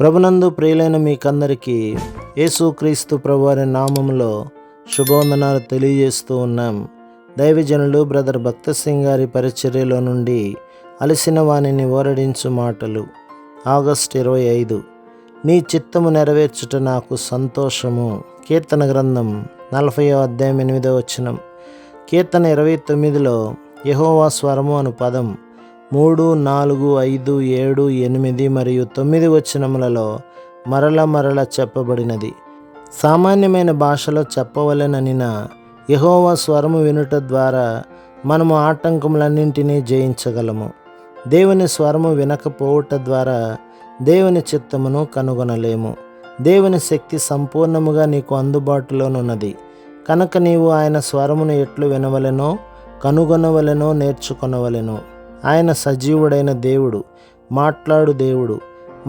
ప్రభునందు ప్రియులైన మీకందరికీ యేసుక్రీస్తు ప్రభువారి నామములో శుభవందనాలు తెలియజేస్తూ ఉన్నాం. దైవజనులు బ్రదర్ భక్త సింగ్ గారి పరిచర్యలో నుండి అలసిన వానిని ఓరడించు మాటలు. ఆగస్టు 25. నీ చిత్తము నెరవేర్చుట నాకు సంతోషము. కీర్తన గ్రంథం 40వ అధ్యాయం 8వ వచనం. కీర్తన 29లో యెహోవా స్వరము అను పదం 3, 4, 5, 7, 8 మరియు 9 వచనములలో మరల చెప్పబడినది. సామాన్యమైన భాషలో చెప్పవలెననిన యెహోవా స్వరము వినుట ద్వారా మనము ఆటంకములన్నింటినీ జయించగలము. దేవుని స్వరము వినకపోవుట ద్వారా దేవుని చిత్తమును కనుగొనలేము. దేవుని శక్తి సంపూర్ణముగా నీకు అందుబాటులోనున్నది కనుక నీవు ఆయన స్వరమును ఎట్లు వినవలెనో కనుగొనవలెనో నేర్చుకొనవలెను. ఆయన సజీవుడైన దేవుడు, మాట్లాడు దేవుడు.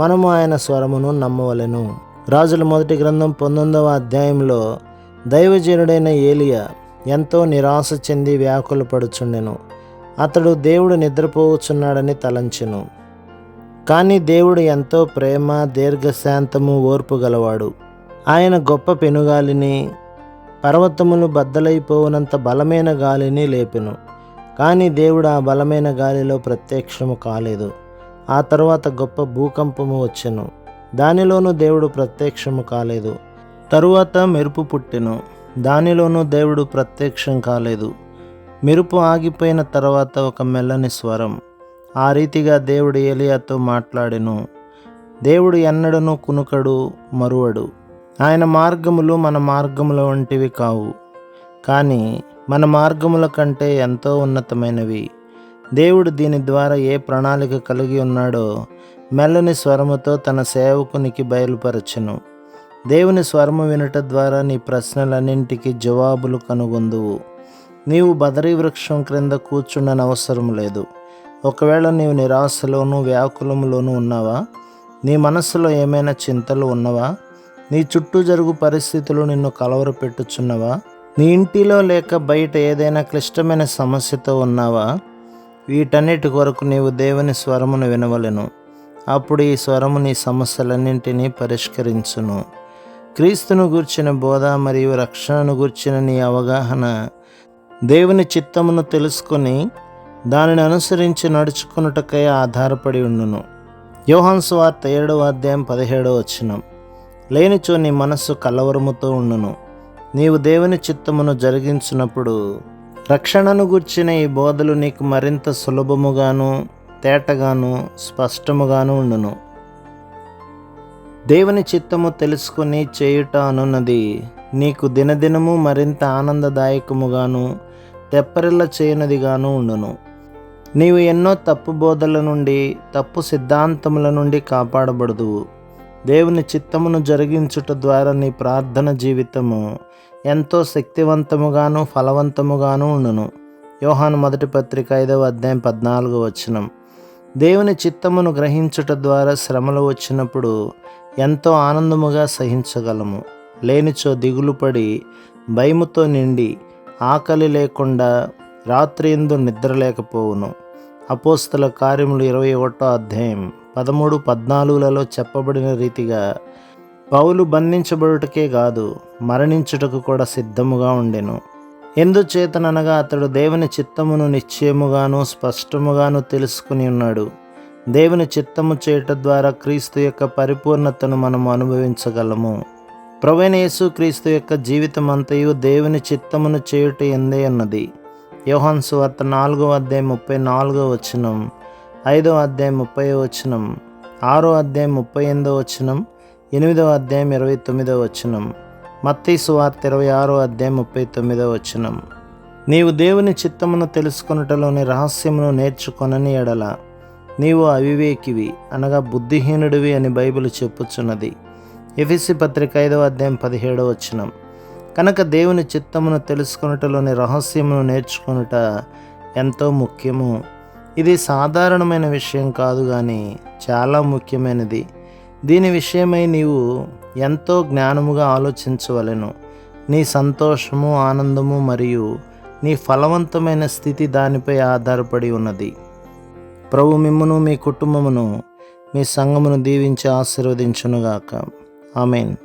మనము ఆయన స్వరమును నమ్మవలెను. రాజుల మొదటి గ్రంథం 19వ అధ్యాయంలో దైవజనుడైన ఏలియా ఎంతో నిరాశ చెంది వ్యాకులపడుచుండెను. అతడు దేవుడు నిద్రపోవచ్చున్నాడని తలంచెను. కానీ దేవుడు ఎంతో ప్రేమ, దీర్ఘశాంతము, ఓర్పు గలవాడు. ఆయన గొప్ప పెనుగాలిని, పర్వతములు బద్దలైపోవునంత బలమైన గాలిని లేపెను. కానీ దేవుడు ఆ బలమైన గాలిలో ప్రత్యక్షము కాలేదు. ఆ తరువాత గొప్ప భూకంపము వచ్చెను. దానిలోనూ దేవుడు ప్రత్యక్షము కాలేదు. తరువాత మెరుపు పుట్టెను. దానిలోనూ దేవుడు ప్రత్యక్షం కాలేదు. మెరుపు ఆగిపోయిన తర్వాత ఒక మెల్లని స్వరం. ఆ రీతిగా దేవుడు ఏలియాతో మాట్లాడెను. దేవుడు ఎన్నడను కునుకడు, మరువడు. ఆయన మార్గములు మన మార్గముల వంటివి కావు, కానీ మన మార్గముల కంటే ఎంతో ఉన్నతమైనవి. దేవుడు దీని ద్వారా ఏ ప్రణాళిక కలిగి ఉన్నాడో మెల్లని స్వరముతో తన సేవకునికి బయలుపరచెను. దేవుని స్వరము వినుట ద్వారా నీ ప్రశ్నలన్నింటికీ జవాబులు కనుగొందువు. నీవు బదరీ వృక్షం క్రింద కూర్చుండనవసరం లేదు. ఒకవేళ నీవు నిరాశలోనూ వ్యాకులములోనూ ఉన్నావా? నీ మనస్సులో ఏమైనా చింతలు ఉన్నవా? నీ చుట్టూ జరుగు పరిస్థితులు నిన్ను కలవరపెట్టుచున్నవా? నీ ఇంటిలో లేక బయట ఏదైనా క్లిష్టమైన సమస్యతో ఉన్నావా? వీటన్నిటి కొరకు నీవు దేవుని స్వరమును వినవలెను. అప్పుడు ఈ స్వరము నీ సమస్యలన్నింటినీ పరిష్కరించును. క్రీస్తును గూర్చిన బోధ మరియు రక్షణను గూర్చిన నీ అవగాహన దేవుని చిత్తమును తెలుసుకొని దానిని అనుసరించి నడుచుకున్నటకై ఆధారపడి ఉండును. యోహాను సువార్త 7వ అధ్యాయం 17వ వచనం. లేనిచో నీ మనస్సు కలవరముతో ఉండును. నీవు దేవుని చిత్తమును జరిగించినప్పుడు రక్షణను గూర్చిన ఈ బోధలు నీకు మరింత సులభముగాను, తేటగాను, స్పష్టముగాను ఉండును. దేవుని చిత్తము తెలుసుకుని చేయుట అనున్నది నీకు దినదినము మరింత ఆనందదాయకముగాను, తెప్పరిల్ల చేయనదిగాను ఉండును. నీవు ఎన్నో తప్పు బోధల నుండి, తప్పు సిద్ధాంతముల నుండి కాపాడబడుదువు. దేవుని చిత్తమును జరిగించుట ద్వారా నీ ప్రార్థన జీవితము ఎంతో శక్తివంతముగాను, ఫలవంతముగాను ఉండును. యోహాను మొదటి పత్రిక 5వ అధ్యాయం 14వ వచనం. దేవుని చిత్తమును గ్రహించుట ద్వారా శ్రమలు వచ్చినప్పుడు ఎంతో ఆనందముగా సహించగలము. లేనిచో దిగులుపడి, భయముతో నిండి, ఆకలి లేకుండా రాత్రియందు నిద్ర లేకపోవును. అపోస్తల కార్యములు 21వ అధ్యాయం 13, 14లలో చెప్పబడిన రీతిగా పౌలు బంధించబడుటకే కాదు, మరణించుటకు కూడా సిద్ధముగా ఉండెను. ఎందుచేతననగా అతడు దేవుని చిత్తమును నిశ్చయముగాను, స్పష్టముగాను తెలుసుకుని ఉన్నాడు. దేవుని చిత్తము చేయుట ద్వారా క్రీస్తు యొక్క పరిపూర్ణతను మనము అనుభవించగలము. ప్రభువైన యేసుక్రీస్తు యొక్క జీవితం అంతయు దేవుని చిత్తమును చేయుట ఎందే ఉన్నది. యోహాను సువార్త 4వ అధ్యాయం 34వ వచనం, 5వ అధ్యాయం 30వ వచనం, 6వ అధ్యాయం 38వ వచనం, 8వ అధ్యాయం 29వ వచనం, మత్తయి సువార్త 26వ అధ్యాయం 39వ వచనం. నీవు దేవుని చిత్తమును తెలుసుకొనుటలోని రహస్యమును నేర్చుకొనని ఎడల నీవు అవివేకివి, అనగా బుద్ధిహీనుడివి అని బైబిల్ చెప్పుచున్నది. ఎఫెసీ పత్రిక 5వ అధ్యాయం 17వ వచనం. కనుక దేవుని చిత్తమును తెలుసుకొనుటలోని రహస్యమును నేర్చుకొనుట ఎంతో ముఖ్యము. ఇది సాధారణమైన విషయం కాదు, కానీ చాలా ముఖ్యమైనది. దీని విషయమై నీవు ఎంతో జ్ఞానముగా ఆలోచించవలెను. నీ సంతోషము, ఆనందము మరియు నీ ఫలవంతమైన స్థితి దానిపై ఆధారపడి ఉన్నది. ప్రభు మిమ్మును మీ కుటుంబమును మీ సంఘమును దీవించి ఆశీర్వదించునుగాక. ఆమెన్.